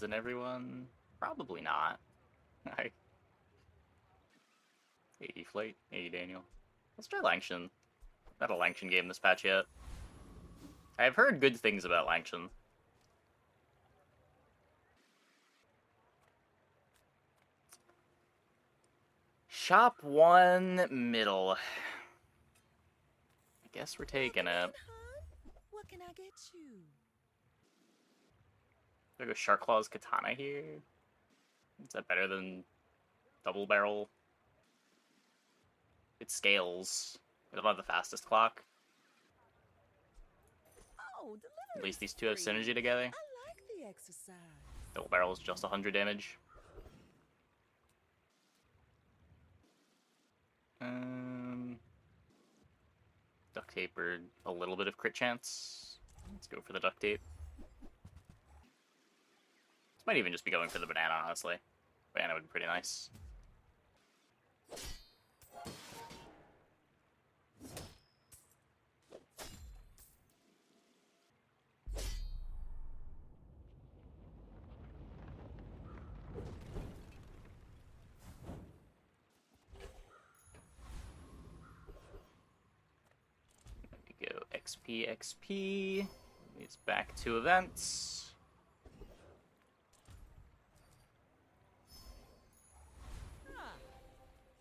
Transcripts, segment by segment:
Isn't everyone? Probably not. Hi. Hey, Flight. Hey, Daniel. Let's try Langshan. Not a Langshan game this patch yet. I've heard good things about Langshan. Shop 1 middle. I guess we're taking it. What can I get you? There goes Shark Claw's Katana here. Is that better than Double Barrel? It scales. We don't have the fastest clock. Oh, At least these two have synergy together. I like the exercise. Double Barrel is just 100 damage. Duct tape or a little bit of crit chance. Let's go for the duct tape. This might even just be going for the banana, honestly. Banana would be pretty nice. Go XP, XP. It's back to events.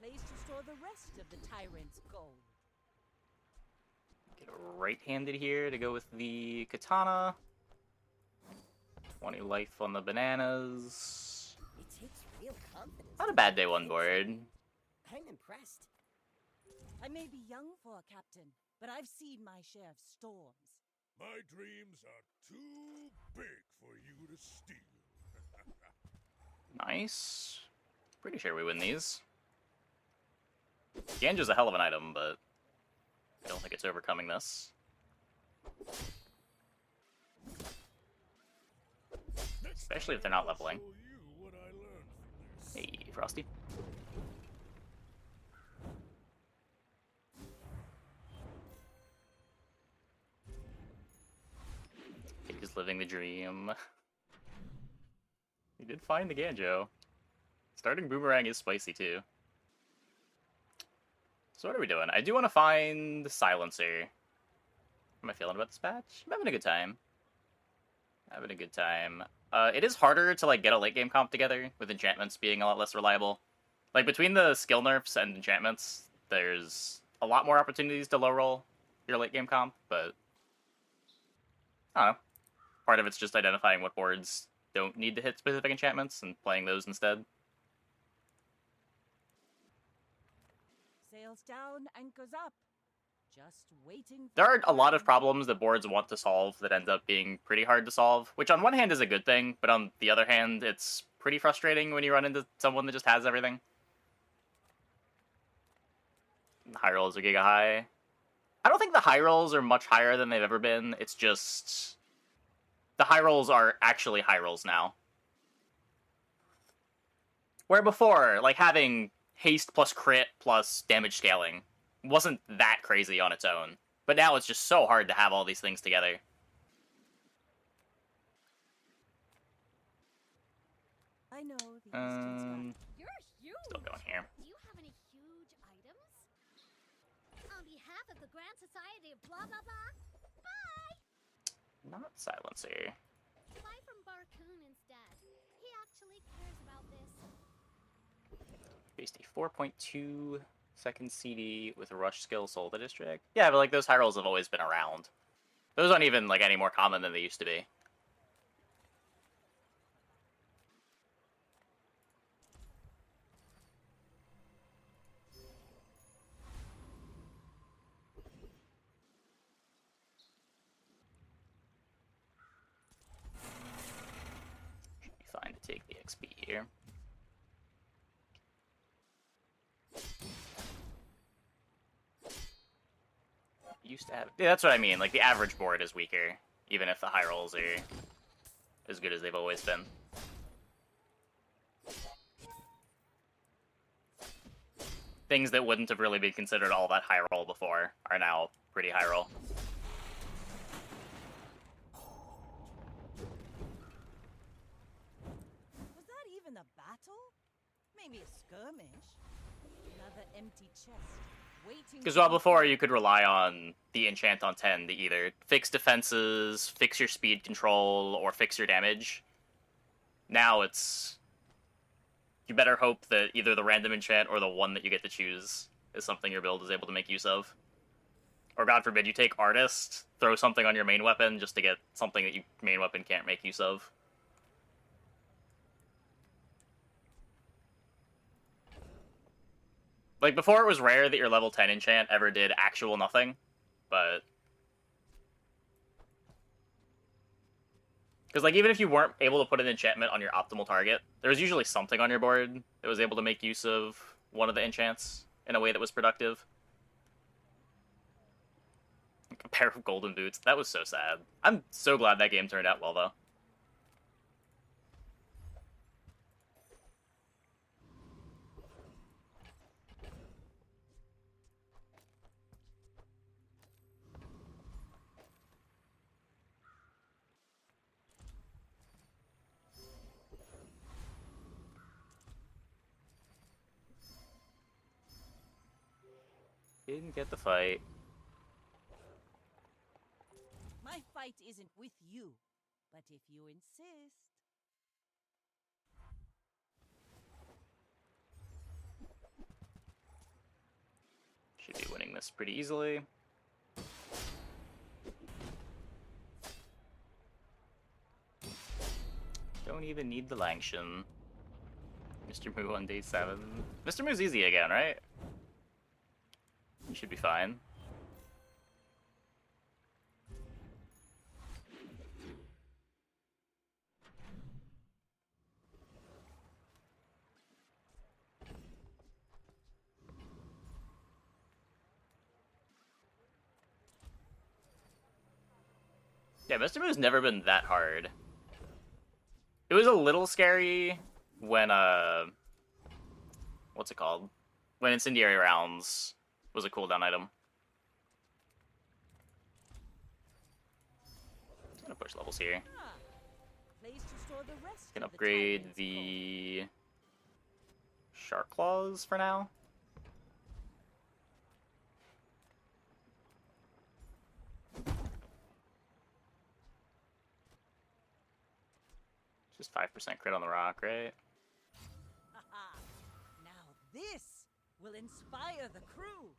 Place to store the rest of the tyrant's gold. Get right-handed here to go with the katana. 20 life on the bananas. It takes real confidence. Not a bad day one board. I'm impressed. I may be young for a captain, but I've seen my share of storms. My dreams are too big for you to steal. Nice. Pretty sure we win these. Ganjo's a hell of an item, but I don't think it's overcoming this. Especially if they're not leveling. Hey, Frosty. He's living the dream. He did find the Ganjo. Starting Boomerang is spicy too. So what are we doing? I do want to find the Silencer. How am I feeling about this patch? I'm having a good time. Having a good time. It is harder to like get a late game comp together, with enchantments being a lot less reliable. Like between the skill nerfs and enchantments, there's a lot more opportunities to low roll your late game comp, but I don't know. Part of it's just identifying what boards don't need to hit specific enchantments and playing those instead. Sails down, anchors up. Just waiting. There are a lot of problems that boards want to solve that end up being pretty hard to solve, which on one hand is a good thing, but on the other hand, it's pretty frustrating when you run into someone that just has everything. The high rolls are giga high. I don't think the high rolls are much higher than they've ever been. It's just the high rolls are actually high rolls now. Where before, like having haste plus crit plus damage scaling wasn't that crazy on its own. But now it's just so hard to have all these things together. I know the Eastern Sky. You're huge. Still going here. Do you have any huge items? On behalf of the Grand Society of blah blah blah. Bye. Not Silencer. Buy from Barcoon instead. He actually cares about this. Based a 4.2 second CD with rush skill soul the district. Yeah, but like those high rolls have always been around. Those aren't even like any more common than they used to be. Should be fine to take the XP here. Used to have. Yeah, that's what I mean. Like the average board is weaker, even if the high rolls are as good as they've always been. Things that wouldn't have really been considered all that high roll before are now pretty high roll. battle? Maybe a skirmish. Another empty chest. Waiting. Because while before you could rely on the enchant on 10 to either fix defenses, fix your speed control, or fix your damage. Now it's... You better hope that either the random enchant or the one that you get to choose is something your build is able to make use of. Or God forbid, you take Artist, throw something on your main weapon just to get something that your main weapon can't make use of. Like, before it was rare that your level 10 enchant ever did actual nothing, but... Because, like, even if you weren't able to put an enchantment on your optimal target, there was usually something on your board that was able to make use of one of the enchants in a way that was productive. Like a pair of golden boots. That was so sad. I'm so glad that game turned out well, though. Didn't get the fight. My fight isn't with you, but if you insist. Should be winning this pretty easily. Don't even need the Langshan. Mr. Moo on day 7. Mr. Moo's easy again, right? You should be fine. Yeah, Mr. Moo's never been that hard. It was a little scary when, what's it called? When Incendiary Rounds was a cooldown item. I'm gonna push levels here. Ah, place to store the rest Can of the upgrade tyrant's the Shark Claws for now. Just 5% crit on the rock, right? Haha. Now this will inspire the crew.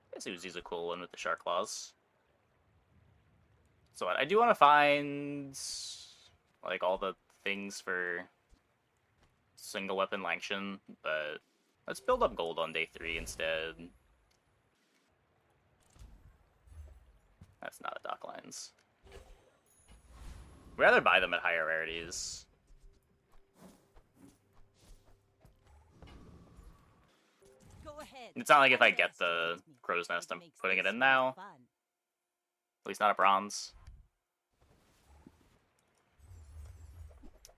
I guess Uzi's a cool one with the Shark Claws. So I do want to find like all the things for single weapon Langshan, but let's build up gold on day 3 instead. That's not a dock lines. We'd rather buy them at higher rarities. Go ahead. It's not like if I get the Underestimate me. crow's nest, I'm makes putting it this in more now. fun. At least not a bronze.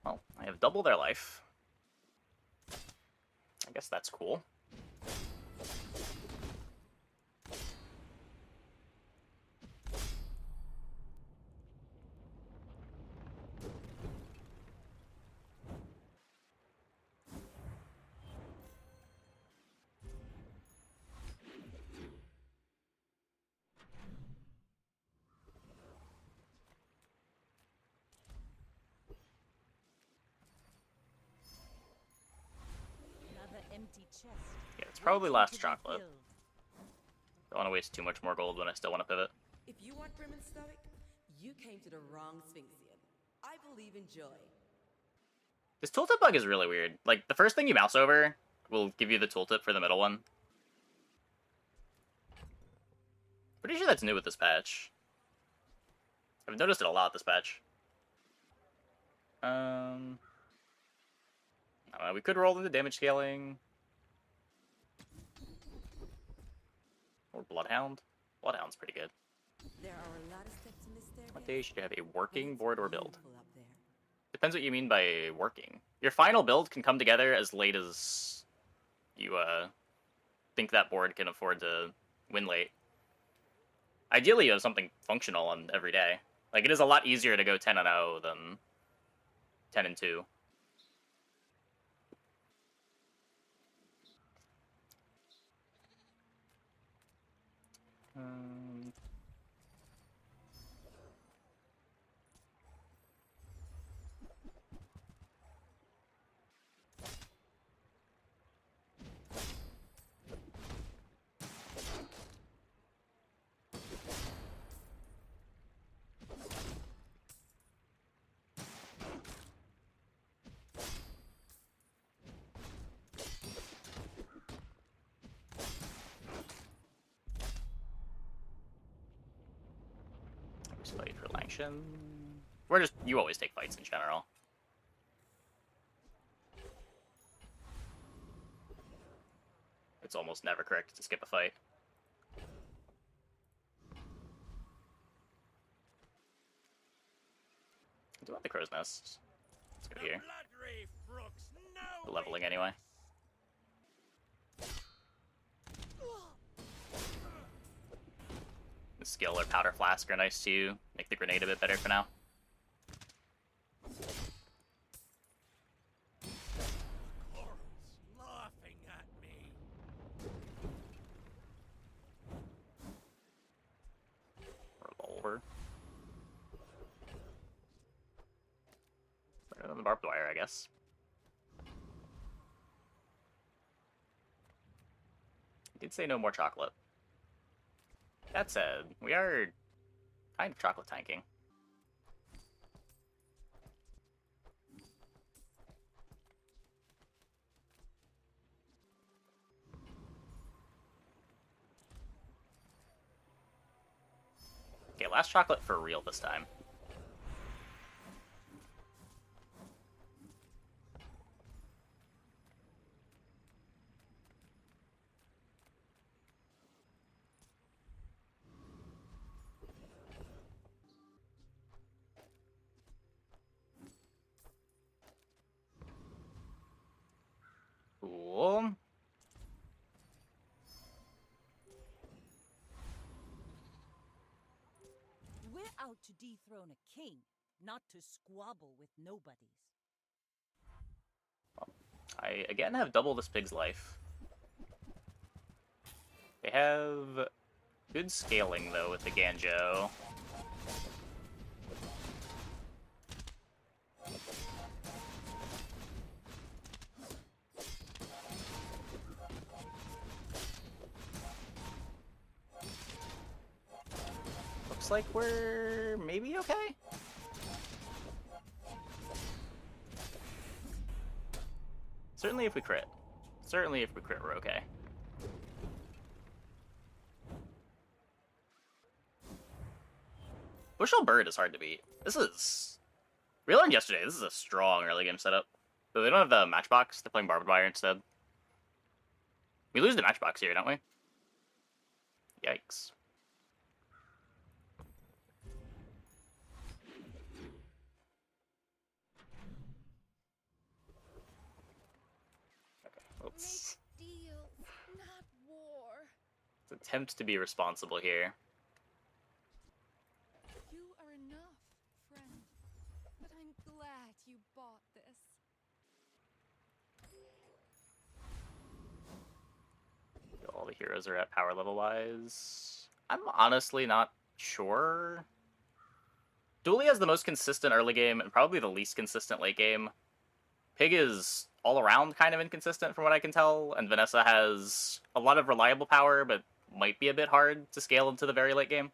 Well, I have double their life. I guess that's cool. Another empty chest. Yeah, it's probably Waiting last to be chocolate. filled. Don't want to waste too much more gold when I still want to pivot. If you want grim and stoic, you came to the wrong Sphinxian. I believe in joy. This tooltip bug is really weird. Like, the first thing you mouse over will give you the tooltip for the middle one. Pretty sure that's new with this patch. I've noticed it a lot this patch. No, We could roll into damage scaling. Or Bloodhound. Bloodhound's pretty good. There are a lot of steps in this staircase. What day should you have a but working it's board or build? beautiful up there. Depends what you mean by working. Your final build can come together as late as you think that board can afford to win late. Ideally, you have something functional on every day. Like, it is a lot easier to go 10-0 than 10-2. Fight for Langshan. You always take fights in general. It's almost never correct to skip a fight. I do want the crow's nest. Let's go here. We're leveling anyway. The skill or powder flask are nice too. Make the grenade a bit better for now. Laughing at me. Revolver. Better than the barbed wire, I guess. I did say no more chocolate. That said, we are kind of chocolate tanking. Okay, last chocolate for real this time. Cool. We're out to dethrone a king, not to squabble with nobodies. I again have double this pig's life. They have good scaling though with the Ganjo. Looks like we're maybe okay. Certainly if we crit. Certainly if we crit, we're okay. Bushel Bird is hard to beat. We learned yesterday, this is a strong early game setup. But they don't have the matchbox, they're playing barbed wire instead. We lose the matchbox here, don't we? Yikes. Okay, let's Deals, not war. attempt to be responsible here. You are enough, friend. But I'm glad you bought this. All the heroes are at power level wise. I'm honestly not sure. Dooley has the most consistent early game and probably the least consistent late game. Pig is all around kind of inconsistent from what I can tell, and Vanessa has a lot of reliable power, but might be a bit hard to scale into the very late game.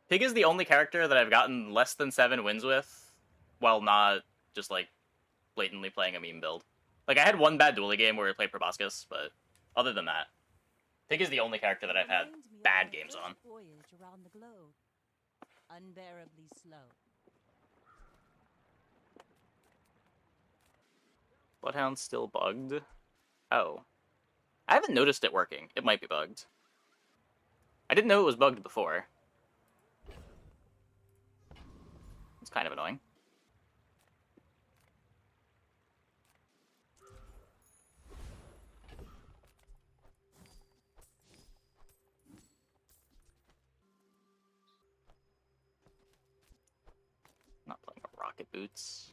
Pig is the only character that I've gotten less than 7 wins with, while not just, like, blatantly playing a meme build. Like, I had one bad dueling game where I played Proboscis, but other than that, Pig is the only character that I've had Remind me of bad my games first on. Voyage around the globe. unbearably slow. Bloodhound's still bugged. Oh. I haven't noticed it working. It might be bugged. I didn't know it was bugged before. It's kind of annoying. Not playing a rocket boots.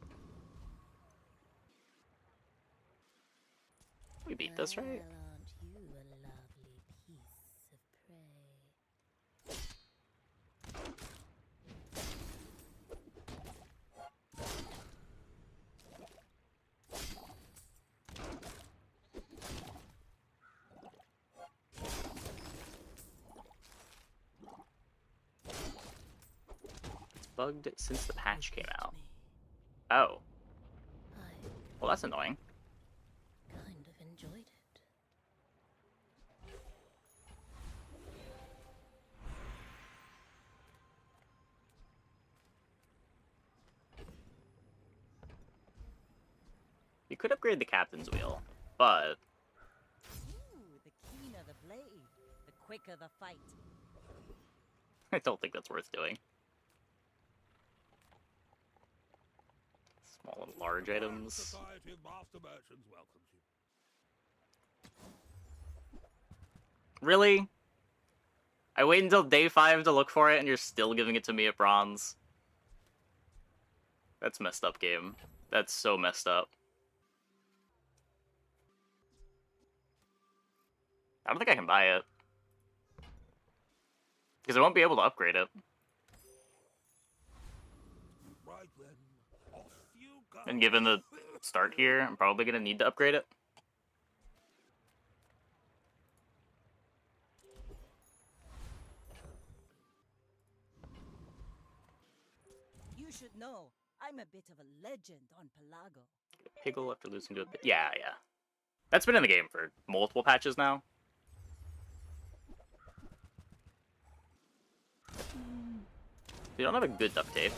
We beat this, right? Well, aren't you a lovely piece of prey? It's bugged since the patch came out. Oh. I Well, that's annoying. kind of enjoyed it. You could upgrade the captain's wheel, but Ooh, the keener the blade, the quicker the fight. I don't think that's worth doing. Small and large Grand items. Society of Master Merchants welcomes you. Really? I wait until day 5 to look for it and you're still giving it to me at bronze? That's messed up, game. That's so messed up. I don't think I can buy it. Because I won't be able to upgrade it. Right then, off you go. And given the start here, I'm probably going to need to upgrade it. You should know, I'm a bit of a legend on Pelago. Piggle after losing to a bit. Yeah, yeah. That's been in the game for multiple patches now. We don't have a good duct tape.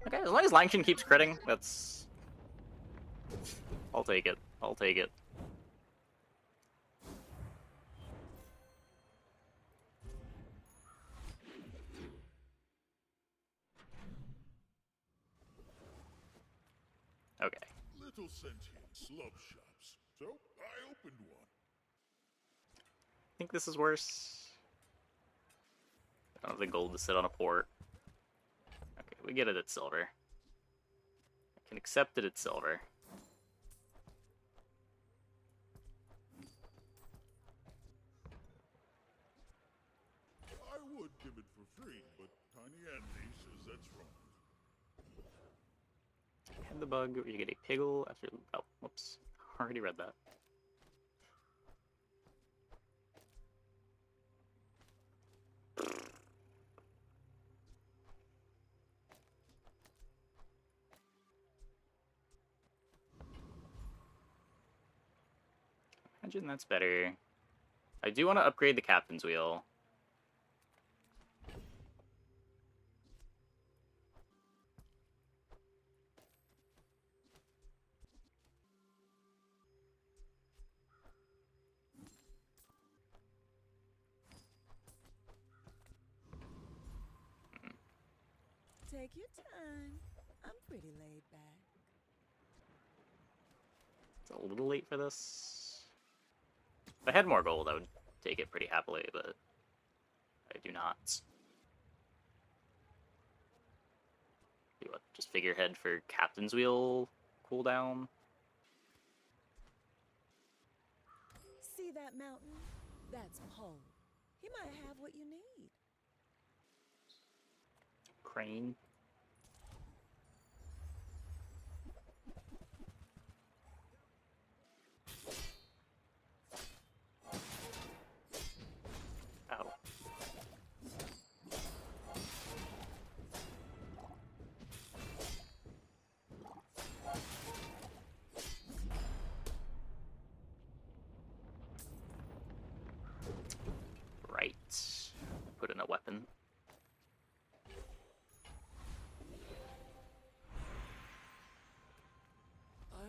Okay, as long as Langshan keeps critting, that's... I'll take it. I'll take it. Okay. Little sentient slub shops. So I opened one. I think this is worse. I don't have the gold to sit on a port. Okay, we get it at silver. I can accept it at silver. I would give it for free, but Tiny Andy says that's wrong. Had the bug where you get a piggle after... Oh, whoops. Already read that. Imagine that's better. I do want to upgrade the captain's wheel. Take your time. I'm pretty laid back. It's a little late for this. If I had more gold, I would take it pretty happily, but I do not. Do what? Just figurehead for captain's wheel cooldown? See that mountain? That's Pole. He might have what you need. Crane?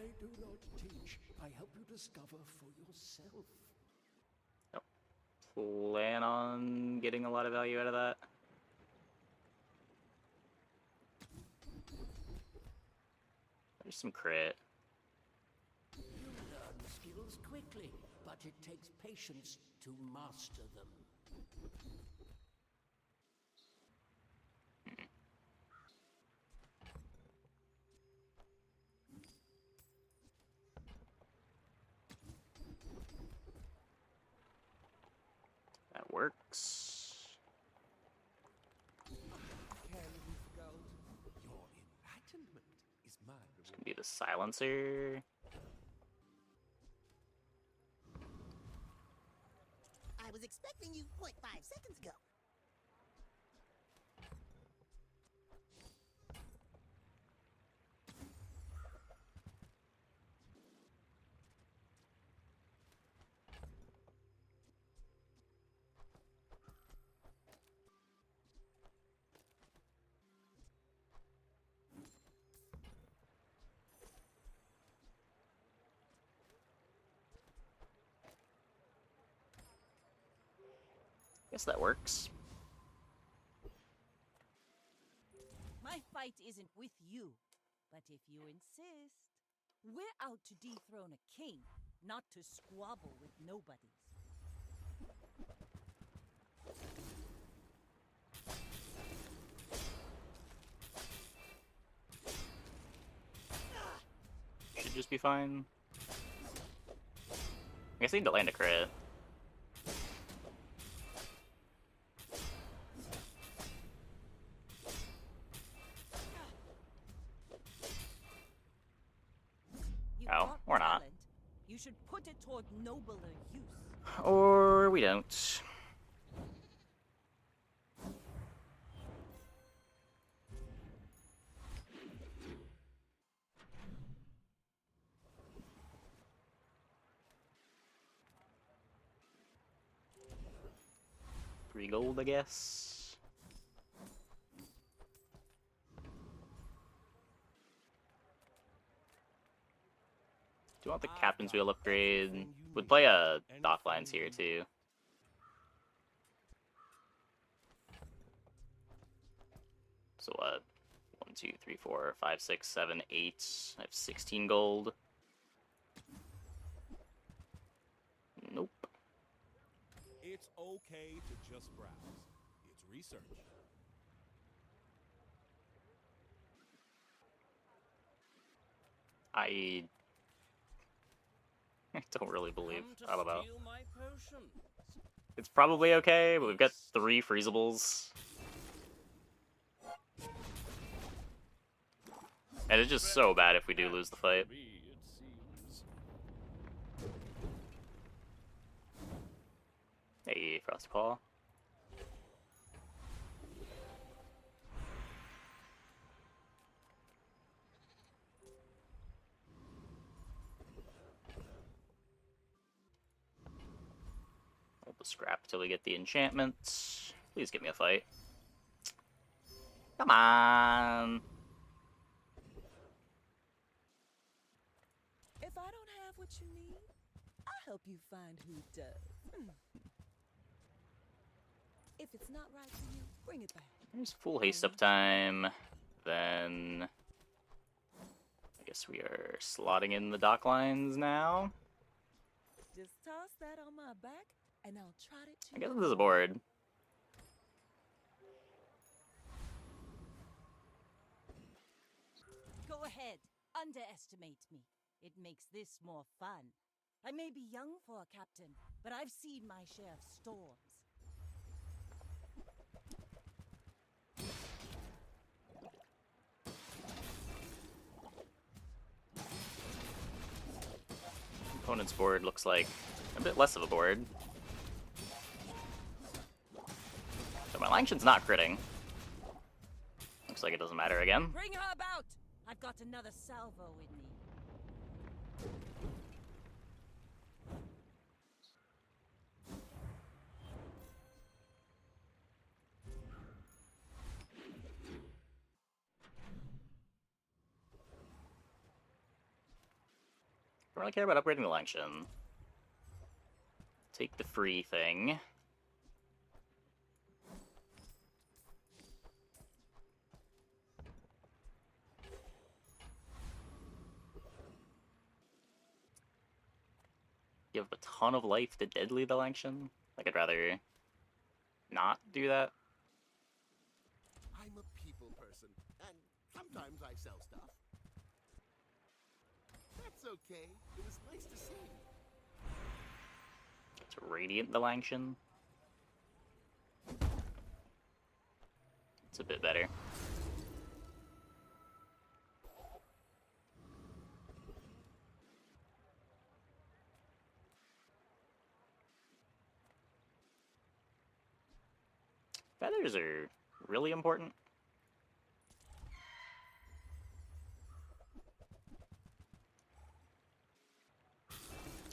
I do not teach. I help you discover for yourself. Plan on getting a lot of value out of that. There's some crit. You learn skills quickly, but it takes patience to master them. That works. Your enlightenment is my It's gonna be the silencer. I was expecting you 0.5 seconds ago. Guess that works. My fight isn't with you, but if you insist, we're out to dethrone a king, not to squabble with nobodies. Should just be fine. I guess I need to land a crit. You've Oh, got or not. talent. You should put it toward nobler use. Or we don't. Three gold, I guess. Do you want the captain's wheel upgrade? Would play a dock lines here too. So what? 1, 2, 3, 4, 5, 6, 7, 8. I have 16 gold. Nope. It's okay to just browse. It's research. I don't really believe. I don't know. It's probably okay, but we've got 3 freezables. And it's just so bad if we do lose the fight. Hey, Frosty Paw. Hold the scrap until we get the enchantments. Please give me a fight. Come on. If I don't have what you need, I'll help you find who does. If it's not right for you, bring it back. There's full haste up time. Then I guess we are slotting in the dock lines now. Just toss that on my back, and I'll trot it to I guess your this is a home. board. Go ahead, underestimate me. It makes this more fun. I may be young for a captain, but I've seen my share of storms. Opponent's board looks like a bit less of a board. So my Langshan's not critting. Looks like it doesn't matter again. Bring her about! I've got another salvo in me. Don't really care about upgrading the Langshan. Take the free thing. Give a ton of life to deadly the Langshan. Like, I'd rather not do that. I'm a people person, and sometimes I sell stuff. That's okay. It was nice to see you. To Radiant the Langshan. It's a bit better. Feathers are really important.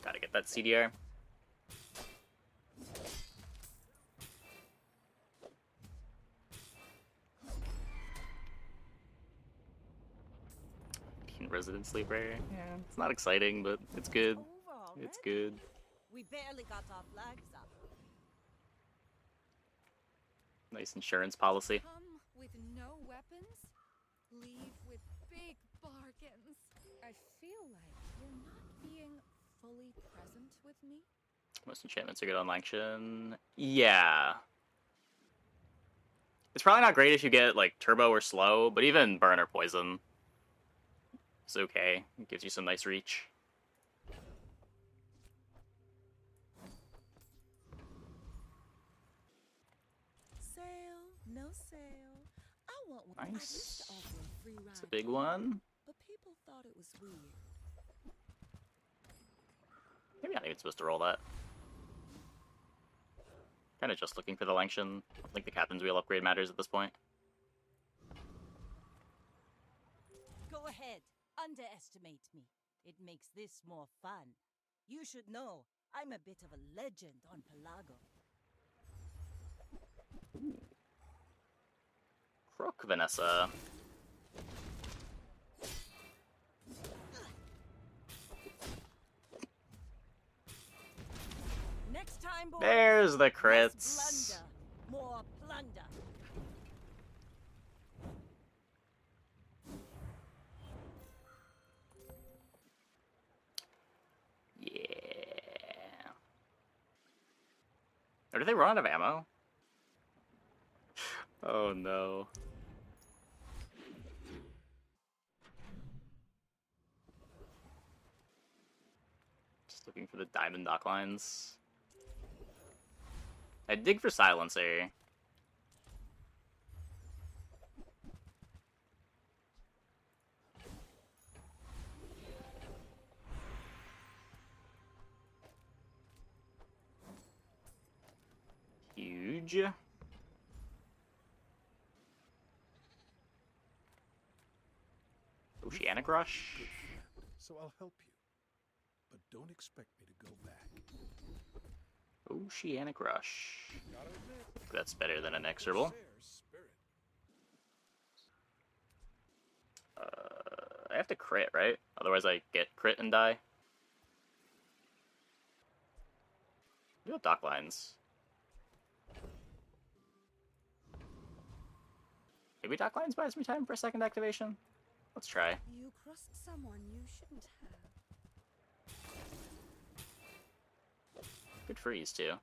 Gotta get that CDR. Resident Sleeper. Yeah, it's not exciting, but it's good. Over It's already? good. We barely got our flags up. Nice insurance policy. Come with no weapons, leave with big bargains. I feel like you're not being fully present with me. Most enchantments are good on Langshan. Yeah. It's probably not great if you get, like, turbo or slow, but even burn or poison is okay. It gives you some nice reach. Sale, no sale. I want one. I Nice. used to offer a free ride. It's a big home, one. But people thought it was weird. Maybe not even supposed to roll that. Kind of just looking for the Langshan. I don't think the Captain's Wheel upgrade matters at this point. Go ahead. Underestimate me. It makes this more fun. You should know, I'm a bit of a legend on Pelago. Crook Vanessa. Next time, boys. There's the less crits. blunder, more plunder. Yeah. Or did they run out of ammo? Oh no. Just looking for the diamond dock lines. I'd dig for silencer. Huge. Oceanic Rush. Good man, so I'll help you. But don't expect me to go back. Oceanic Rush. Gotta admit, That's better than an Inexorable. Corsair's spirit. I have to crit, right? Otherwise I get crit and die. We have dock lines. Maybe dock lines buys me time for a second activation? Let's try. You crossed someone you shouldn't have. Good freeze, too.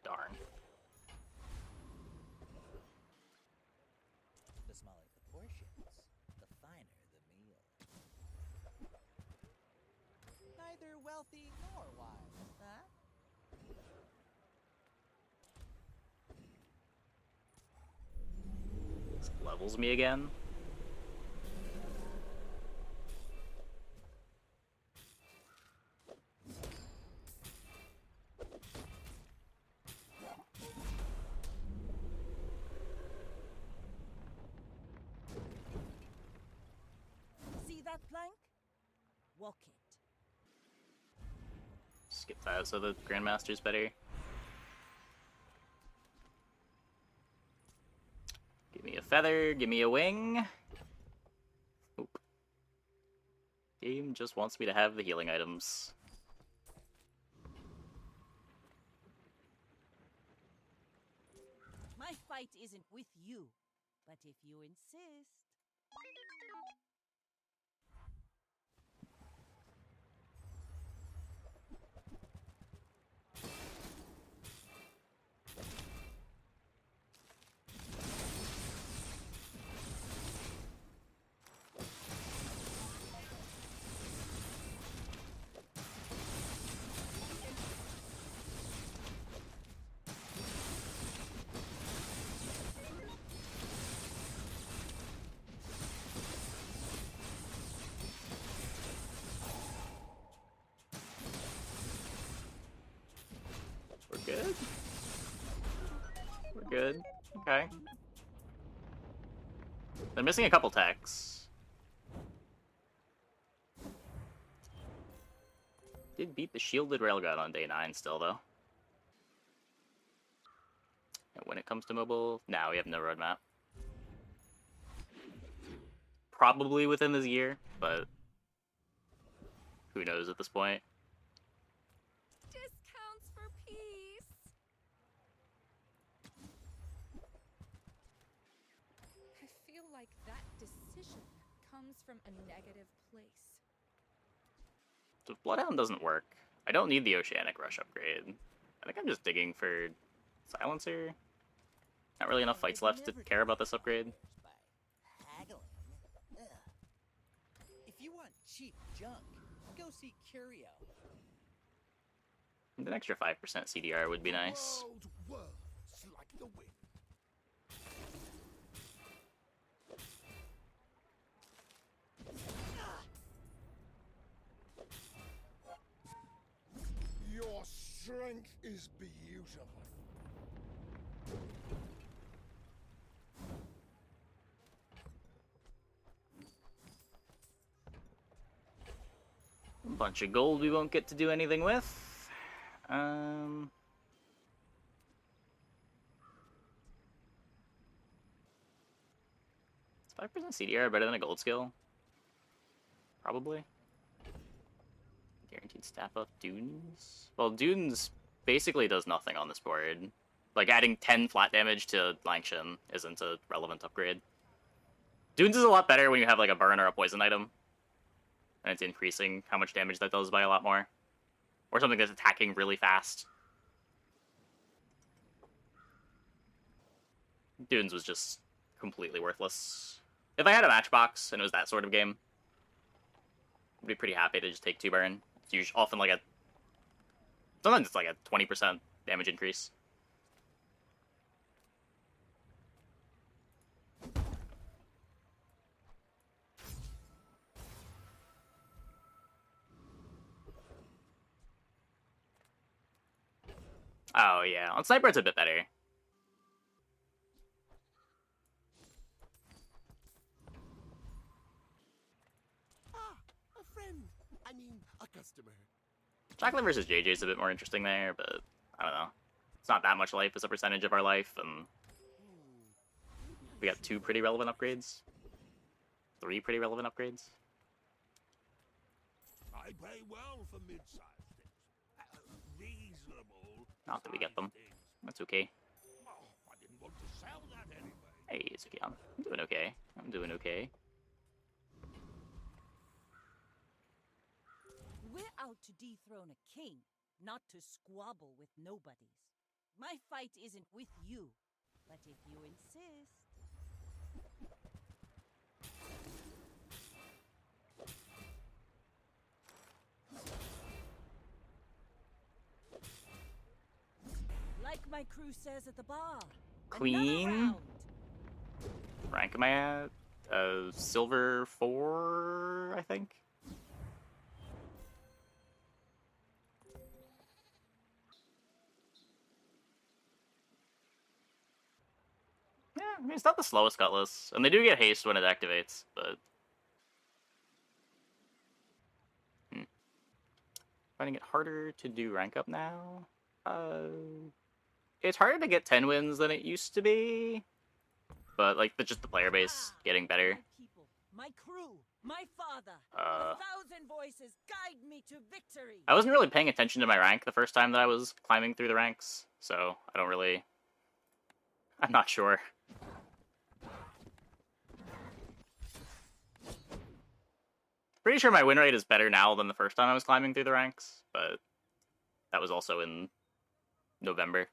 Darn. The smaller the portions, the finer the meal. Neither wealthy nor wise, huh? This levels me again. See that plank? Walk it. Skip So the Grandmaster's better. Give me a feather, give me a wing. Oop. Game just wants me to have the healing items. My fight isn't with you, but if you insist. We're good? We're good. Okay. They're missing a couple techs. Did beat the shielded railgun on day 9 still, though. And when it comes to mobile, now we have no roadmap. Probably within this year, but who knows at this point. Discounts for peace. I feel like that decision comes from a negative place. So if Bloodhound doesn't work, I don't need the Oceanic Rush upgrade. I think I'm just digging for Silencer. Not really enough fights left to care about this upgrade. Haggling. Ugh. If you want cheap junk, go see Curio. And an extra 5% CDR would be nice. World whirls like the wind. Your strength is beautiful. A bunch of gold we won't get to do anything with. Is 5% CDR better than a gold skill? Probably. Guaranteed staff up Dunes? Well, Dunes basically does nothing on this board. Like, adding 10 flat damage to Langshan isn't a relevant upgrade. Dunes is a lot better when you have, like, a burn or a poison item. And it's increasing how much damage that does by a lot more. Or something that's attacking really fast. Dunes was just completely worthless. If I had a matchbox and it was that sort of game, I'd be pretty happy to just take 2 burn. It's usually often like sometimes it's like a 20% damage increase. Oh yeah, on Sniper it's a bit better. Ah, a friend. I mean, a customer. Chocolate versus JJ is a bit more interesting there, but I don't know. It's not that much life as a percentage of our life, and we got 2 pretty relevant upgrades. 3 pretty relevant upgrades. I pay well for mid-sized things. Reasonable. Not that we get them. things. That's okay. Oh, I didn't want to sell that anyway. Hey, it's okay. I'm doing okay. I'm doing okay. We're out to dethrone a king, not to squabble with nobodies. My fight isn't with you, but if you insist. Like my crew says at the bar. Queen. Rank am I at? Silver 4, I think. Yeah, I mean, it's not the slowest Cutlass. And they do get haste when it activates, but... Finding it harder to do rank up now. It's harder to get 10 wins than it used to be, but like just the player base getting better. My people, my crew, my father. Uh, 1,000 voices guide me to victory. I wasn't really paying attention to my rank the first time that I was climbing through the ranks, so I'm not sure. Pretty sure my win rate is better now than the first time I was climbing through the ranks, but that was also in November.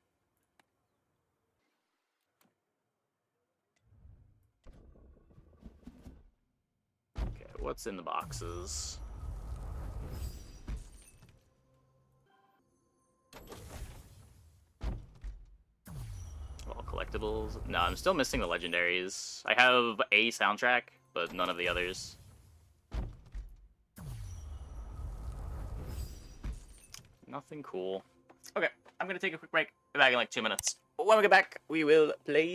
Okay, what's in the boxes? All collectibles. No, I'm still missing the legendaries. I have a soundtrack, but none of the others. Nothing cool. Okay, I'm gonna take a quick break. Be back in like 2 minutes. When we get back, we will play